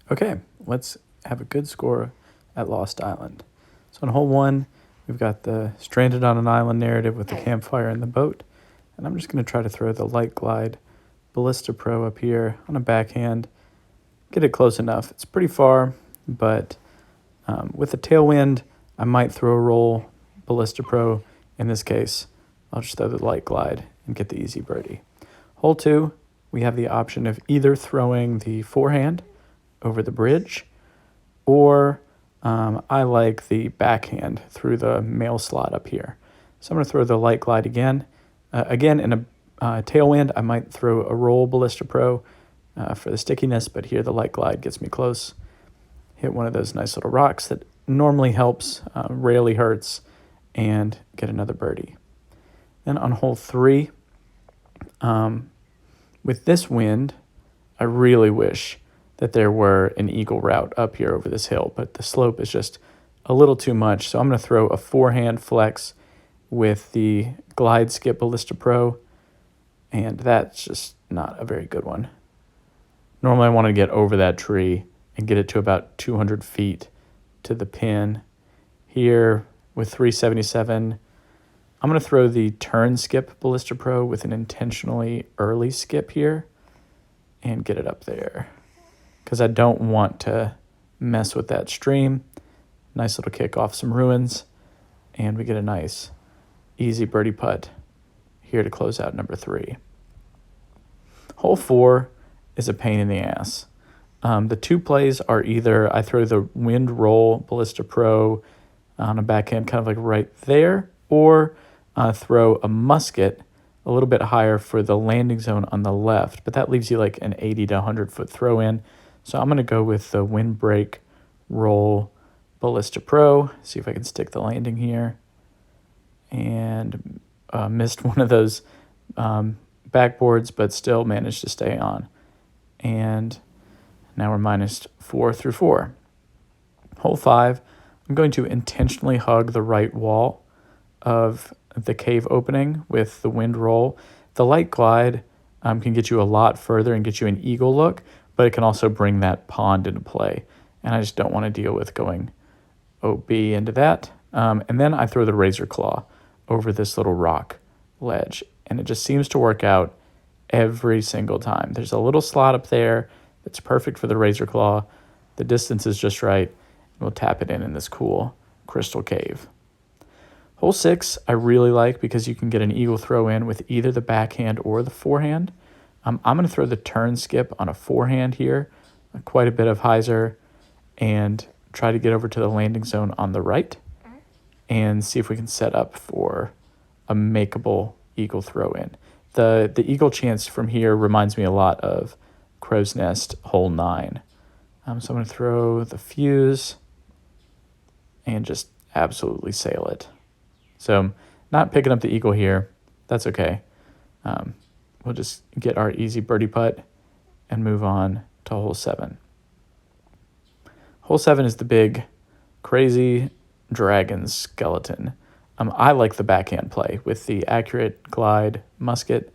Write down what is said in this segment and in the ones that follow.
Okay, let's have a good score at Lost Island. So on hole 1, we've got the stranded on an island narrative with the campfire and the boat. And I'm just going to try to throw the Light Glide Ballista Pro up here on a backhand. Get it close enough. It's pretty far, but with a tailwind, I might throw a roll Ballista Pro. In this case, I'll just throw the Light Glide and get the easy birdie. Hole 2, we have the option of either throwing the forehand over the bridge, or I like the backhand through the mail slot up here. So I'm going to throw the Light Glide again. Again, in a tailwind, I might throw a roll Ballista Pro for the stickiness, but here the Light Glide gets me close. Hit one of those nice little rocks that normally helps, rarely hurts, and get another birdie. Then on hole 3, with this wind, I really wish that there were an eagle route up here over this hill, but the slope is just a little too much. So I'm going to throw a forehand flex with the Glide Skip Ballista Pro, and that's just not a very good one. Normally I want to get over that tree and get it to about 200 feet to the pin. Here with 377, I'm going to throw the turn skip Ballista Pro with an intentionally early skip here and get it up there, because I don't want to mess with that stream. Nice little kick off some ruins, and we get a nice easy birdie putt here to close out number 3. Hole 4 is a pain in the ass. The two plays are either I throw the wind roll Ballista Pro on a backhand kind of like right there, or throw a musket a little bit higher for the landing zone on the left, but that leaves you like an 80 to 100 foot throw in. So I'm going to go with the windbreak roll Ballista Pro, see if I can stick the landing here. And missed one of those backboards, but still managed to stay on. And now we're -4 through 4. Hole 5, I'm going to intentionally hug the right wall of the cave opening with the wind roll. The Light Glide can get you a lot further and get you an eagle look, but it can also bring that pond into play. And I just don't want to deal with going OB into that. And then I throw the Razor Claw over this little rock ledge, and it just seems to work out every single time. There's a little slot up there that's perfect for the Razor Claw. The distance is just right, and we'll tap it in this cool crystal cave. Hole 6 I really like because you can get an eagle throw in with either the backhand or the forehand. I'm going to throw the turn skip on a forehand here, quite a bit of hyzer, and try to get over to the landing zone on the right and see if we can set up for a makeable eagle throw in. The eagle chance from here reminds me a lot of Crow's Nest hole 9. So I'm going to throw the fuse and just absolutely sail it. So not picking up the eagle here. That's okay. We'll just get our easy birdie putt and move on to hole 7. Hole 7 is the big, crazy dragon skeleton. I like the backhand play with the accurate glide musket.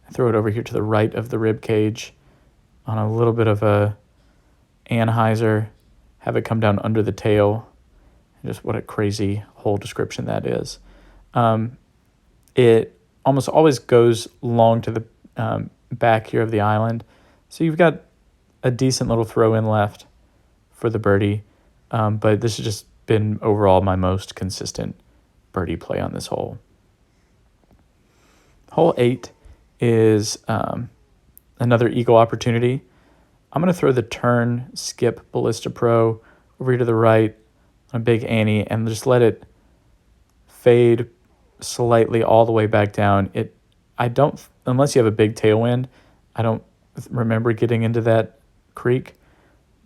I throw it over here to the right of the rib cage on a little bit of a anhyzer, have it come down under the tail. Just what a crazy hole description that is. It almost always goes long to the back here of the island. So you've got a decent little throw in left for the birdie. But this has just been overall my most consistent birdie play on this hole. Hole 8 is another eagle opportunity. I'm going to throw the turn skip Ballista Pro over here to the right on a big Annie and just let it fade slightly all the way back down. Unless you have a big tailwind, I don't remember getting into that creek.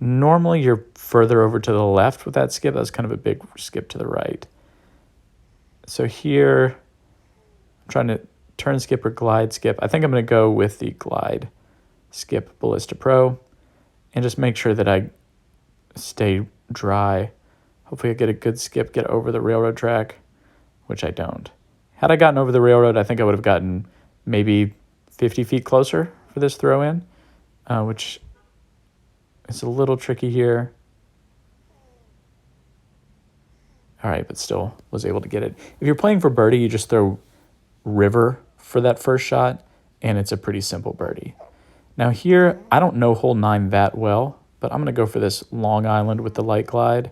Normally you're further over to the left with that skip. That's kind of a big skip to the right. So here, I'm trying to turn skip or glide skip. I think I'm going to go with the glide skip Ballista Pro and just make sure that I stay dry. Hopefully I get a good skip, get over the railroad track, which I don't. Had I gotten over the railroad, I think I would have gotten maybe 50 feet closer for this throw in, which It's a little tricky here. All right, but still was able to get it. If you're playing for birdie, you just throw river for that first shot, and it's a pretty simple birdie. Now here, I don't know hole 9 that well, but I'm going to go for this long island with the light glide.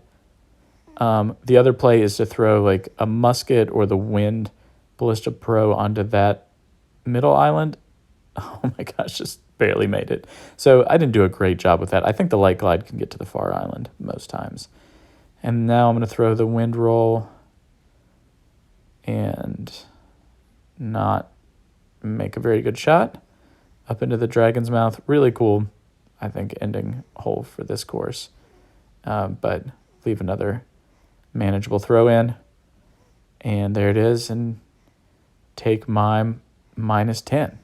The other play is to throw like a musket or the wind Ballista Pro onto that middle island. Oh my gosh, just barely made it. So I didn't do a great job with that. I think the light glide can get to the far island most times. And now I'm going to throw the wind roll and not make a very good shot up into the Dragon's Mouth. Really cool, I think, ending hole for this course. But leave another manageable throw in. And there it is. And take my -10.